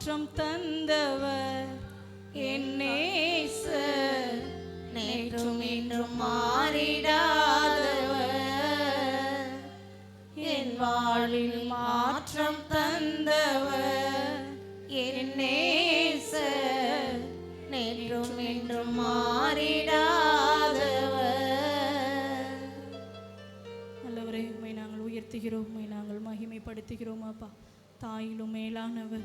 மாற்றம் தந்தவர் என் நேசர், நேற்றும் இன்றும் மாறிடாதவர், என் வாழ்வில் மாற்றம் தந்தவர் என் நேசர், நேற்றும் இன்றும் மாறிடாதவர். நல்லவரே, உம்மை நாங்கள் உயர்த்துகிறோம், உம்மை நாங்கள் மகிமைப்படுத்துகிறோம். அப்பா, தாயிலும் மேலானவர்,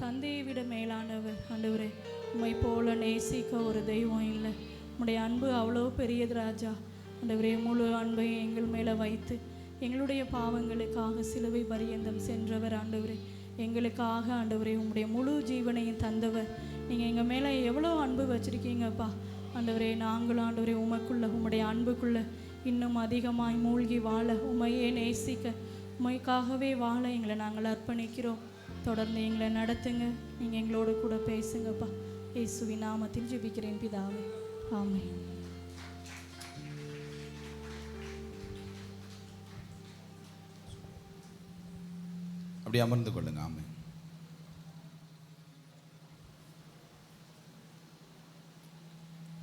தந்தையை விட மேலானவர். ஆண்டவரே, உம்மை போல நேசிக்க ஒரு தெய்வம் இல்லை. உம்முடைய அன்பு அவ்வளோ பெரியது ராஜா. ஆண்டவரே, முழு அன்பை எங்கள் மேலே வைத்து எங்களுடைய பாவங்களுக்காக சிலுவை பரியந்தம் சென்றவர். ஆண்டவரே, எங்களுக்காக ஆண்டவரே உம்முடைய முழு ஜீவனையும் தந்தவர். நீங்கள் எங்கள் மேலே எவ்வளோ அன்பு வச்சுருக்கீங்கப்பா. ஆண்டவரே, நாங்களும் ஆண்டவரே உமக்குள்ள உம்முடைய அன்புக்குள்ளே இன்னும் அதிகமாய் மூழ்கி வாழ, உம்மையே நேசிக்க, உமைக்காகவே வாழ எங்களை நாங்கள் அர்ப்பணிக்கிறோம். தொடர்ந்து எங்களை நடத்துங்க, நீங்கள் எங்களோடு கூட பேசுங்கப்பா. இயேசுவின் நாமத்தில் ஜெபிக்கிறேன் பிதாவே, ஆமென். அப்படி அமர்ந்து கொள்ளுங்க. ஆமென்.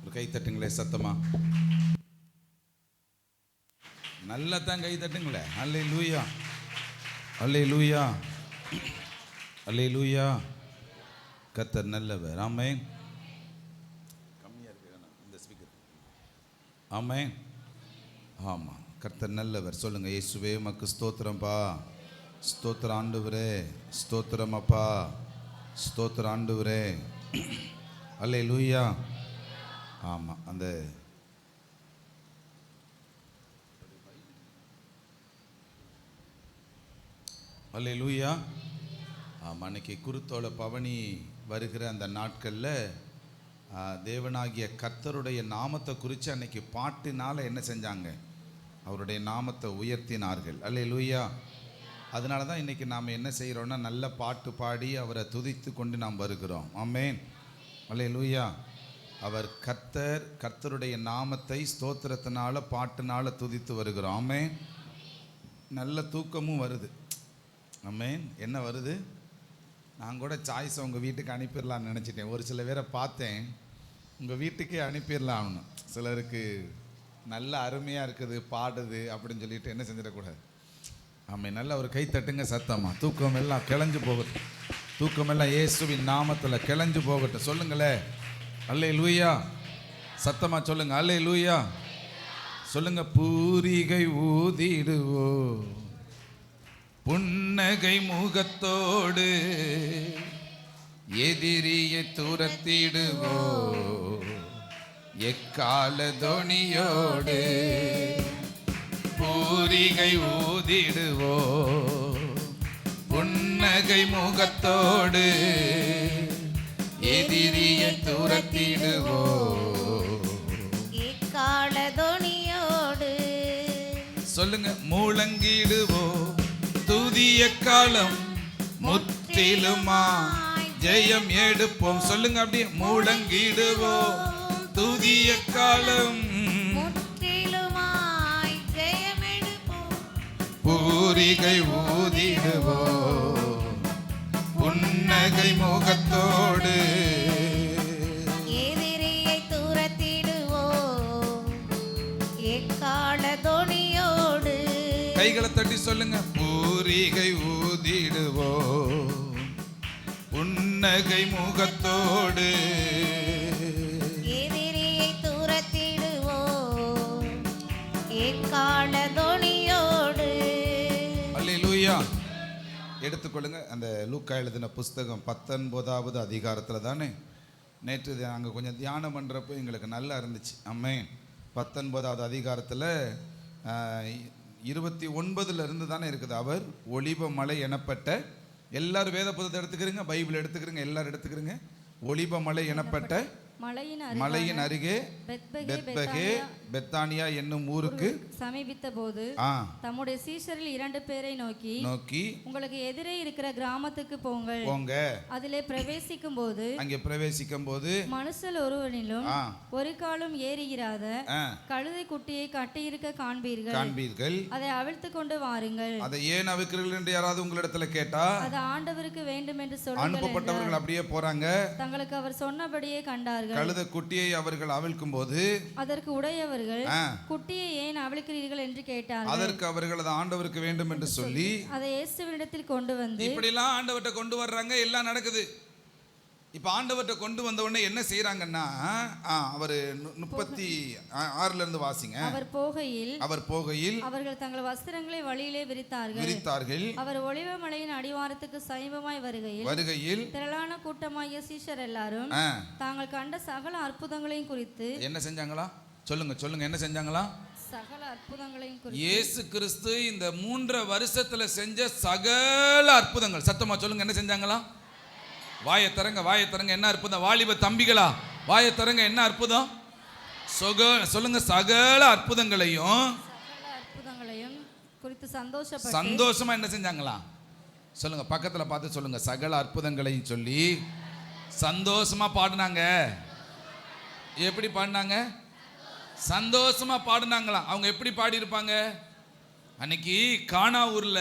ஒரு கை தட்டுங்களே சத்தமா, நல்லா தான் கை தட்டுங்களே. அல்லேலூயா, அல்லேலூயா, அல்லேலூயா. கர்த்தர் நல்லவர். ஆமென். கம்மியா இருக்கு இந்த ஸ்பீக்கர். ஆமென். ஆமா, கர்த்தர் நல்லவர். சொல்லுங்க, இயேசுவே உமக்கு ஸ்தோத்திரம்பா. ஸ்தோத்திரம் ஆண்டவரே, ஸ்தோத்திரம் அப்பா, ஸ்தோத்திரம் ஆண்டவரே. அல்லேலூயா. ஆமா, அந்த அல்லேலூயா. ஆமாம், அன்னைக்கு குருத்தோலை பவனி வருகிற அந்த நாட்களில் தேவனாகிய கர்த்தருடைய நாமத்தை குறித்து அன்னைக்கு பாட்டினால் என்ன செஞ்சாங்க? அவருடைய நாமத்தை உயர்த்தினார்கள். அல்லேலூயா. அதனால தான் இன்றைக்கி நாம் என்ன செய்கிறோன்னா, நல்ல பாட்டு பாடி அவரை துதித்து கொண்டு நாம் வருகிறோம். ஆமென். அல்லேலூயா. அவர் கர்த்தர், கர்த்தருடைய நாமத்தை ஸ்தோத்திரத்தினால பாட்டுனால துதித்து வருகிறோம். ஆமென். நல்ல தூக்கமும் வருது. ஆமென். என்ன வருது? நான் கூட சாய்ஸை உங்கள் வீட்டுக்கு அனுப்பிடலான்னு நினச்சிட்டேன். ஒரு சில பேரை பார்த்தேன், உங்கள் வீட்டுக்கே அனுப்பிடலாம்னு. சிலருக்கு நல்ல அருமையாக இருக்குது பாடுது அப்படின்னு சொல்லிட்டு என்ன செஞ்சிடக்கூடாது. ஆமாம், நல்ல ஒரு கை தட்டுங்க சத்தமா. தூக்கம் எல்லாம் கிளஞ்சு போகட்டும், தூக்கமெல்லாம் இயேசுவின் நாமத்தில் கிளஞ்சு போகட்டும். சொல்லுங்களே, அல்லேலூயா. சத்தமா சொல்லுங்க, அல்லேலூயா. சொல்லுங்க, பூரிகை ஊதிடுவோ புன்னகை முகத்தோடு எதிரியை துரத்திடுவோ எக்கால தொனியோடு. பூரிகை ஊதிடுவோ புன்னகை முகத்தோடு எதிரியை துரத்திடுவோ எக்கால தொனியோடு. சொல்லுங்க, முழங்கிடுவோ துதிய காலம் முற்றிலுமாய் ஜெயம் எடுப்போம். சொல்லுங்க, அப்படியே முழங்கிடுவோம் துதிய காலம் முற்றிலுமாய் ஜெயம் எடுப்போம். பூரிகை ஊதிடுவோம் புன்னகை முகத்தோடு எதிரியை துரத்திடுவோம் எக்கால தொனியோடு. கைகளை தட்டி சொல்லுங்க, பூரிகை ஊதிடுவோம் புன்னகை முகத்தோடு எதிரியை துரத்திடுவோம் எக்கால தொனியோடு. அல்லேலூயா. எடுத்துக்கொள்ளுங்க, அந்த லூக்கா எழுதின புஸ்தகம் 19வது அதிகாரத்தில் தானே நேற்று நாங்கள் கொஞ்சம் தியானம் பண்ணுறப்போ எங்களுக்கு நல்லா இருந்துச்சு. ஆமென். 19வது அதிகாரத்தில் 29 இருந்து தானே இருக்குது. அவர் ஒலிவ மலை எனப்பட்ட, எல்லாரும் வேத புத்தகத்தை எடுத்துக்கிறீங்க, பைபிள் எடுத்துக்கிறீங்க, எல்லாரும் எடுத்துக்கிறீங்க. ஒலிவ மலை எனப்பட்ட மலையின் அருகே பெத்பகே பெத்தானியா என்னும் ஊருக்கு சமீபித்த போது தம்முடைய சீஷரில் 2 பேரை நோக்கி உங்களுக்கு எதிரே இருக்கிற கிராமத்துக்கு போங்க. அதிலே பிரவேசிக்கும் போது மனுஷல் ஒருவனிலும் ஒரு காலும் ஏறியிராத கழுதை குட்டியை கட்டியிருக்க காண்பீர்கள். அதை அவிழ்த்து கொண்டு வாருங்கள். அதை ஏன் அவிக்கிறீர்கள் என்று யாராவது உங்களிடத்துல கேட்டா அது ஆண்டவருக்கு வேண்டும் என்று சொல்லுங்கள். அனுப்பப்பட்டவர்கள் அப்படியே போறாங்க. தங்களுக்கு அவர் சொன்னபடியே கண்டார்கள். கழுதை குட்டியை அவர்கள் அவிழ்க்கும் போது அதற்கு உடையவர்கள் குட்டியை ஏன் அவிழ்க்கிறீர்கள் என்று கேட்டார்கள். அதற்கு அவர்கள் அது ஆண்டவருக்கு வேண்டும் என்று சொல்லி அதை இயேசுவினிடத்தில் கொண்டு வந்து இப்படி எல்லாம் ஆண்டவர்கிட்ட கொண்டு வர்றாங்க. எல்லாம் நடக்குது. இப்ப ஆண்டவர்கிட்ட கொண்டு வந்த உடனே என்ன செய்யறாங்கன்னா அவர் 36 இருந்து வாசிங்க. அவர் போகையில் அவர்கள் தங்கள் வஸ்திரங்களை வழியிலே விரித்தார்கள். அவர் ஒலிவமலையின் அடிவாரத்துக்கு சமீபமாய் வருகையில் திரளான கூட்டமாகிய சீஷர் எல்லாரும் தாங்கள் கண்ட சகல அற்புதங்களையும் குறித்து என்ன செஞ்சாங்களா? சொல்லுங்க என்ன செஞ்சாங்களா? சகல அற்புதங்களையும் குறித்து இயேசு கிறிஸ்து இந்த 3 வருஷத்துல செஞ்ச சகல அற்புதங்கள் சத்தமா சொல்லுங்க. என்ன செஞ்சாங்களா? வாயை தரங்க. என்ன அற்புதம்? வாலிப தம்பிகளா வாயை தரங்க. என்ன அற்புதம்? சொல்லுங்க. சகல அற்புதங்களையும் குறித்து சந்தோஷமா என்ன செஞ்சாங்களா? சொல்லுங்க. பக்கத்துல பார்த்து சொல்லுங்க. சகல அற்புதங்களையும் சொல்லி சந்தோஷமா பாடினாங்க. எப்படி பாடினாங்க? சந்தோஷமா பாடினாங்களாம். அவங்க எப்படி பாடி இருப்பாங்க? அன்னைக்கு கானா ஊர்ல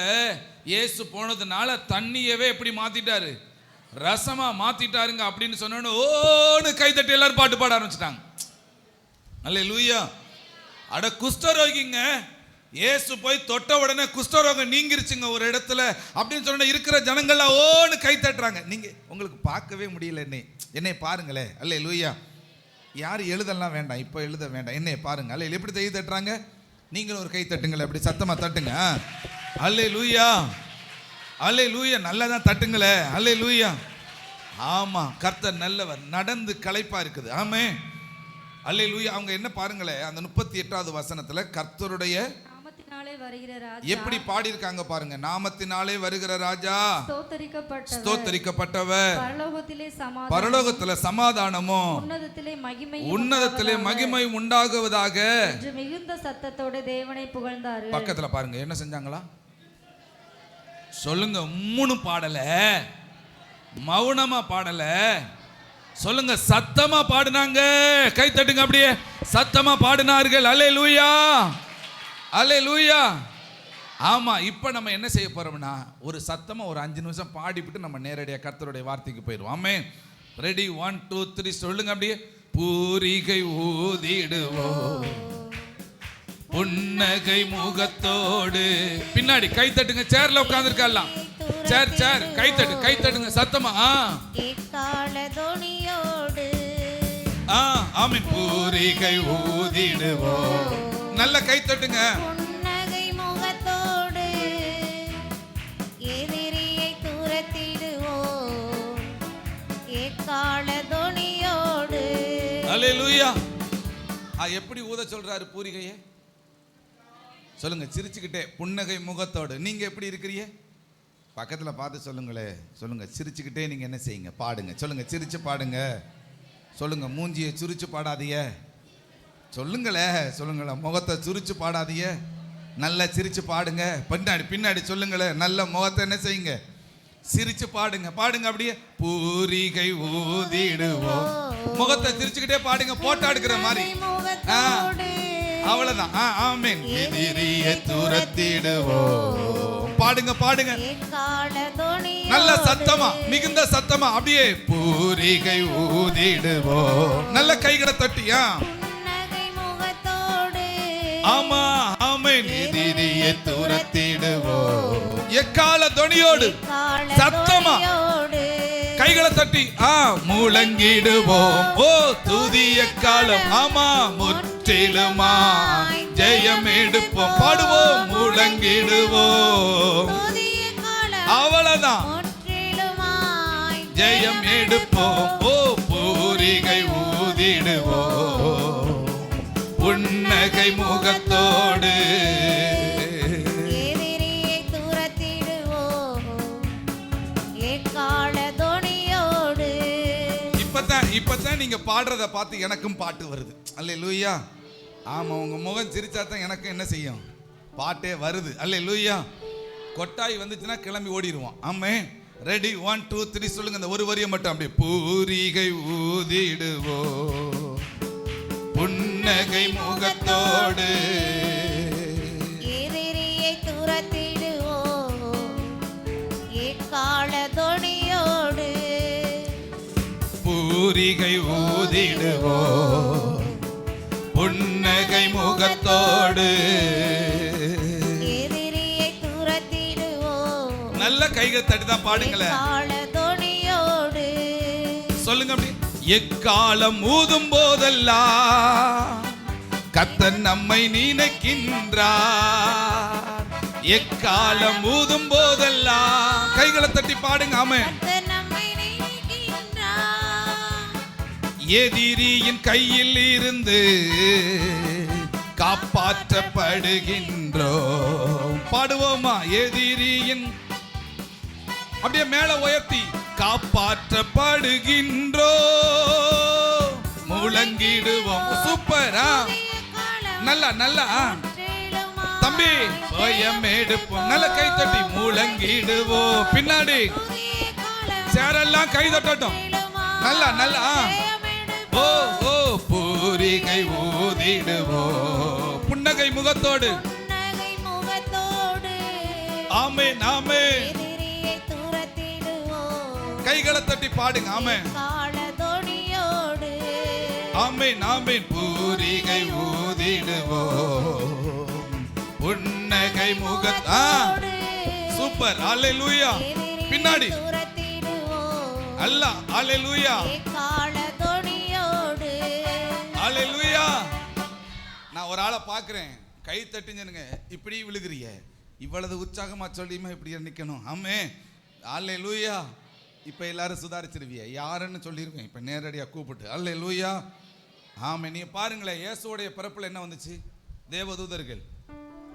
இயேசு போனதுனால தண்ணியவே எப்படி மாத்திட்டாரு? ரசமா மாத்திட்டாருங்க அப்படின்னு சொன்னோன்னு ஓன்னு கைதட்டி எல்லாரும் பாட்டு பாட ஆரம்பிச்சிட்டாங்க. அல்லேலூயா. அட குஷ்டரோகிங்க இயேசு போய் தொட்ட உடனே குஷ்டரோகம் நீங்கிருச்சுங்க ஒரு இடத்துல அப்படின்னு சொன்ன இருக்கிற ஜனங்கள்லாம் ஓன்னு கை தட்டுறாங்க. நீங்க உங்களுக்கு பார்க்கவே முடியல. என்னை பாருங்களே. அல்லேலூயா. யாரும் எழுதலாம் வேண்டாம், இப்போ எழுத வேண்டாம். என்னை பாருங்க. அல்ல எப்படி கை தட்டுறாங்க? நீங்களும் ஒரு கை தட்டுங்களே. அப்படி சத்தமா தட்டுங்க. அல்லேலூயா. அல்லேலூயா. நல்லா தான் தட்டுங்களே. அல்லேலூயா. ஆமா, கர்த்தர் நல்லவர். நடந்து களைப்பா இருக்குது. ஆமே. அல்லேலூயா. அவங்க என்ன பாருங்களேன், அந்த 38வது வசனத்துல கர்த்தருடைய எப்படி பாடி இருக்காங்க பாருங்க. நாமத்தினாலே வருகிற ராஜா ஸ்தோத்தரிக்கப்பட்டவர், பரலோகத்திலே சமாதானமும் உன்னதத்திலே மகிமை உண்டாகுவதாக மிகுந்த சத்தத்தோட தேவனை புகழ்ந்தார்கள். பக்கத்துல பாருங்க என்ன செஞ்சாங்களா? சொல்லுங்க. 3 பாடல, மௌனமா பாடல. சொல்லுங்க. சத்தமா பாடினாங்க. கை தட்டுங்க. அப்படியே சத்தமா பாடினார்கள். அல்லேலூயா. அல்லேலூயா. ஆமா. இப்போ நம்ம என்ன செய்ய போறோம்னா ஒரு சத்தமா ஒரு 5 நிமிஷம் பாடிவிட்டு நம்ம நேரடியாக கர்த்தருடைய வார்த்தைக்கு போயிடுவோம். ஆமே. ரெடி? 1 2 3 சொல்லுங்க. அப்படியே பூரிகை ஊதிடுவோம் புன்னகை முகத்தோடு. பின்னாடி கை தட்டுங்க. சேர்ல உட்கார்ந்திருக்கலாம். சேர் கை தட்டுங்க சத்தமா. ஆமென். பூரிகை ஊதிடுவோம். நல்ல கை தட்டுங்க. புன்னகை முகத்தோடு எதிரியை துரத்திடுவோம் எக்கால தொனியோடு. அல்லேலூயா. எப்படி ஊத சொல்றாரு பூரிகையை? சொல்லுங்க. சிரிச்சுக்கிட்டே புன்னகை முகத்தோடு. நீங்க எப்படி இருக்கிறீங்க? பக்கத்துல பார்த்து சொல்லுங்களே. சொல்லுங்க. சிரிச்சுக்கிட்டே நீங்க என்ன செய்யுங்க? பாடுங்க. சொல்லுங்க. சிரிச்சு பாடுங்க. சொல்லுங்க. மூஞ்சியை சுரிச்சு பாடாதீங்க. சொல்லுங்களே. முகத்தை சுரிச்சு பாடாதீங்க. நல்லா சிரிச்சு பாடுங்க. பின்னாடி சொல்லுங்களே. நல்ல முகத்தை என்ன செய்யுங்க? சிரிச்சு பாடுங்க. அப்படியே பூரிகை ஊதிடுவோம். முகத்தை சிரிச்சுக்கிட்டே பாடுங்க. போட்டோ எடுக்கிற மாதிரி. அவ்வளவுதான். ஆமென். எதிரியை துரத்திடுவோம். பாடுங்க. நல்ல சத்தமா, மிகுந்த சத்தமா. அப்படியே பூரிகை ஊதிடுவோம். நல்ல கைகளை தட்டியா. ஆமா. ஆமென். எதிரியை துரத்திடுவோம் எக்கால தொனியோடு. சத்தமா கைகளை தட்டி முழங்கிடுவோம். துதி எக்காலம். ஆமா. முற்றிலுமா ஜெயம் எடுப்போம். பாடுவோம். முழங்கிடுவோம். அவ்வளவுதான். ஜெயம் எடுப்போம். பூரிகை ஊதிடுவோம் புன்னகை முகத்தோடு. எதிரியை துரத்திடுவோம் எக்கால தொனியோடு. இப்பதான் நீங்க பாடுறத பார்த்து எனக்கும் பாட்டு வருது. அல்லேலூயா. ஆமா, உங்க முகம் சிரிச்சா தான் எனக்கு என்ன செய்யும், பாட்டே வருது. அல்லேலூயா. கொட்டாய் வந்துச்சுன்னா கிளம்பி ஓடிடுவோம். ஆமே, ரெடி 1 2 3 சொல்லுங்க. இந்த ஒரு வரியை மட்டும் அப்படியே. பூரிகை ஊதிடுவோ புன்னகை முகத்தோடு, எதிரியை துரத்திடுவோ எக்கால தொனியோடு, பூரிகை ஊதிடுவோ புன்னகை முகத்தோடு, எதிரியை துரத்திடுவோ நல்ல கைகள் தட்டி தான் பாடுங்களேன். எக்கால தொனியோடு. சொல்லுங்க அப்படி. எக்காலம் ஊதும் போதெல்லாம் கர்த்தர் நம்மை நினைக்கின்றார். எக்காலம் ஊதும் போதெல்லாம் கைகளை தட்டி பாடுங்க. ஆமென். கர்த்தர் நம்மை நினைக்கின்றார். எதிரியின் கையில் இருந்து காப்பாற்றப்படுகின்றோம். பாடுவோமா? எதிரியின் அப்படியே மேல உயர்த்தி. காப்பாற்றப்படுகின்றோம், முழங்கிடுவோம். சூப்பரா, நல்லா நல்லா தம்பி, பயம் எடுப்போம். நல்ல கை தட்டி முழங்கிடுவோம். பின்னாடி சேரெல்லாம் கை தட்டட்டும். நல்லா நல்லா. ஓ ஓ பூரிகை ஊதிடுவோம் புன்னகை முகத்தோடு. ஆமென் ஆமென். எதிரியை துரத்திடுவோம் கைகளை தட்டி பாடுங்க. ஆமென் காலதொனியோடு. ஆமென் ஆமென். பூரிகை ஊதிடுவோம் புன்னகை முகத்தா. சூப்பர். அல்லேலூயா. பின்னாடி அல்ல. அல்லேலூயா காலதொனியோடு. அல்லேலூயா. நான் ஒரு ஆளை பார்க்கிறேன், கை தட்டிஞ்சனுங்க, இப்படி விழுகிறீங்க. இவ்வளவு உற்சாகமா சொல்லியுமா இப்படி நிக்கணும். ஆமே. அல்லேலூயா. இப்ப எல்லாரும் சுதாரிச்சிருவிய யாருன்னு சொல்லிருக்கேன் இப்ப நேரடியா கூப்பிட்டு. அல்லேலூயா. ஆமே. நீங்க பாருங்களேன், இயேசுவோடைய பிறப்புல என்ன வந்துச்சு? தேவதூதர்கள்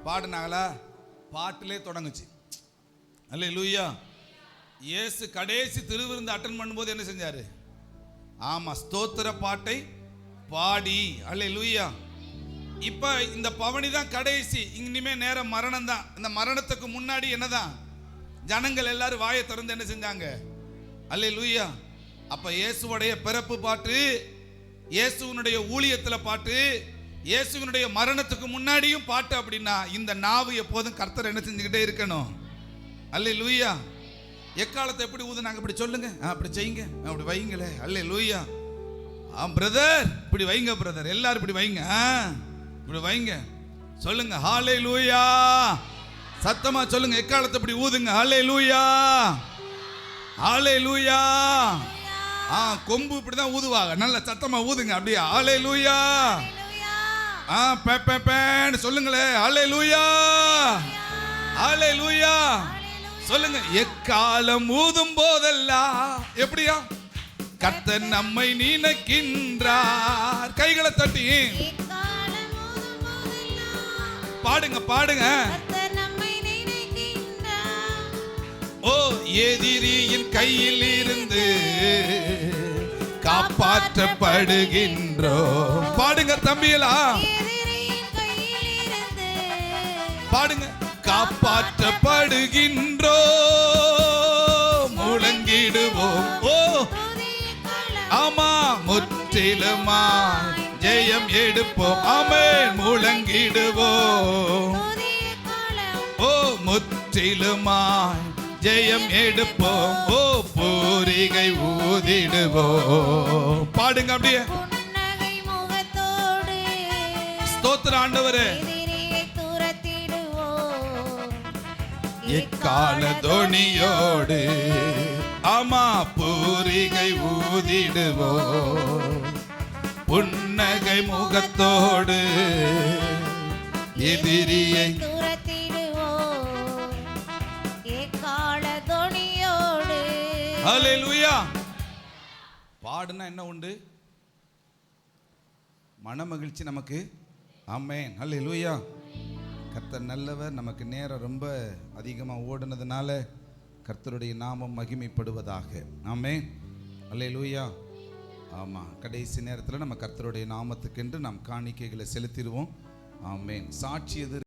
பாடுனாங்களா? பாட்டிலே தொடங்குச்சு. அல்லேலூயா. இயேசு கடைசி திருவிருந்து அட்டன் பண்ணும்போது என்ன செஞ்சாரு? ஆமா, ஸ்தோத்திர பாட்டை பாடி. அல்லேலூயா. இப்ப இந்த பவனி தான் கடைசி. இனிமே நேரம் மரணம் தான். இந்த மரணத்துக்கு முன்னாடி என்னதான்? ஜனங்கள் எல்லாரும் வாயை திறந்து என்ன செஞ்சாங்க? அல்லேலூயா. அப்ப இயேசுவுடைய பிறப்பு பாட்டு, இயேசுவினுடைய ஊழியத்துல பாட்டு, இயேசுவினுடைய மரணத்துக்கு முன்னாடியும் பாட்டு. அப்படின்னா இந்த நாவு எப்போதும் கர்த்தர் என்ன செஞ்சுக்கிட்டே இருக்கணும். அல்லேலூயா. எக்காலத்தை எப்படி ஊதுனாங்க? இப்படி சொல்லுங்க, அப்படி செய்யுங்க, அப்படி வைங்களே. அல்லேலூயா. பிரதர் இப்படி வைங்க, பிரதர் எல்லாரும் இப்படி வைங்க, இப்படி வைங்க. சொல்லுங்க ஹல்லேலூயா. சத்தமா சொல்லுங்க, எக்காலத்தை இப்படி ஊதுங்க. ஹல்லேலூயா ஹல்லேலூயா. கொம்பு இப்படிதான் ஊதுவாங்க. நல்ல சத்தமா ஊதுங்க அப்படியே. ஹல்லேலூயா. பேன்னு சொல்லுங்களே. ஹல்லேலூயா ஹல்லேலூயா. சொல்லுங்க. எக்காலம் ஊதும் போதெல்லாம் எப்படியா? கர்த்தர் நம்மை நினைக்கின்றார். கைகளை தட்டி பாடுங்க பாடுங்க. ஓ எதிரியின் கையில் இருந்து காப்பாற்றப்படுகின்றோம். பாடுங்க தம்பிகளா, பாடுங்க. காப்பாற்றப்படுகின்றோம், முழங்கிடுவோம். ஓ ஆமா, முற்றிலுமா ஜெயம் எடுப்போம். ஆமென். முழங்கிடுவோம். ஓ முற்றிலுமாய் ஜெயம் எடுப்போம். ஓ பூரிகை ஊதிடுவோம். பாடுங்க அப்படியே. ஸ்தோத்திர ஆண்டவரே. எக்கால தொனியோடு ஆமா பூரிகை ஊதிடுவோம் புன்னகை முகத்தோடு, எதிரியை ஹல்லேலூயா. பாடுனா என்ன உண்டு? மன மகிழ்ச்சி நமக்கு. ஆமென். ஹல்லேலூயா. கர்த்தர் நல்லவர். நமக்கு நேரம் ரொம்ப அதிகமாக ஓடுனதுனால கர்த்தருடைய நாமம் மகிமைப்படுவதாக. ஆமென். ஹல்லேலூயா. ஆமாம், கடைசி நேரத்தில் நம்ம கர்த்தருடைய நாமத்துக்கென்று நாம் காணிக்கைகளை செலுத்திடுவோம். ஆமென். சாட்சி எது